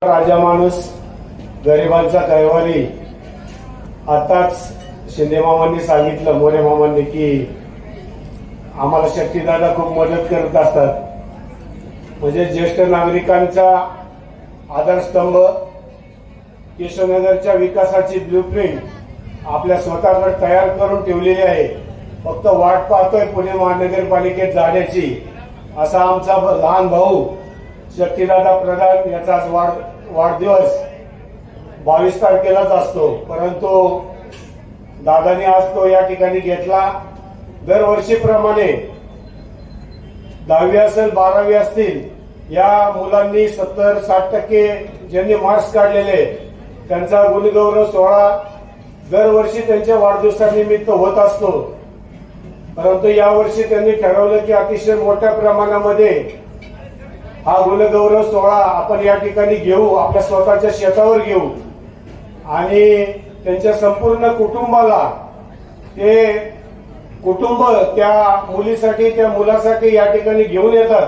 राजा माणूस गरिबांचा कैवारी। आताच शिंदे मामांनी सांगितलं, मोरे मामांनी, की आम्हाला शक्तीदादा खूप मदत करत असतात। म्हणजे ज्येष्ठ नागरिकांचा आधारस्तंभ, केशवनगरच्या विकासाची ब्लूप्रिंट आपल्या स्वतःकडे तयार करून ठेवलेली आहे। फक्त वाट पाहतोय पुणे महानगरपालिकेत जाण्याची। असा आमचा लहान भाऊ शक्तीदादा प्रधान याचा आज वाढदिवस 22 तारखेलाच असतो, परंतु दादानी आज तो या ठिकाणी घेतला। दरवर्षीप्रमाणे 10वी असेल 12वी असतील, या मुलांनी 70-60% ज्यांनी मार्क्स काढलेले त्यांचा गुणगौरव सोहळा दरवर्षी त्यांच्या वाढदिवसानिमित्त होत असतो। परंतु यावर्षी त्यांनी ठरवलं की अतिशय मोठ्या प्रमाणामध्ये हा गुणगौरव सोहळा आपण या ठिकाणी घेऊ, आपल्या स्वतःच्या शेतावर घेऊ आणि त्यांच्या संपूर्ण कुटुंबाला, ते कुटुंब त्या मुलीसाठी, त्या मुलासाठी या ठिकाणी घेऊन येतात।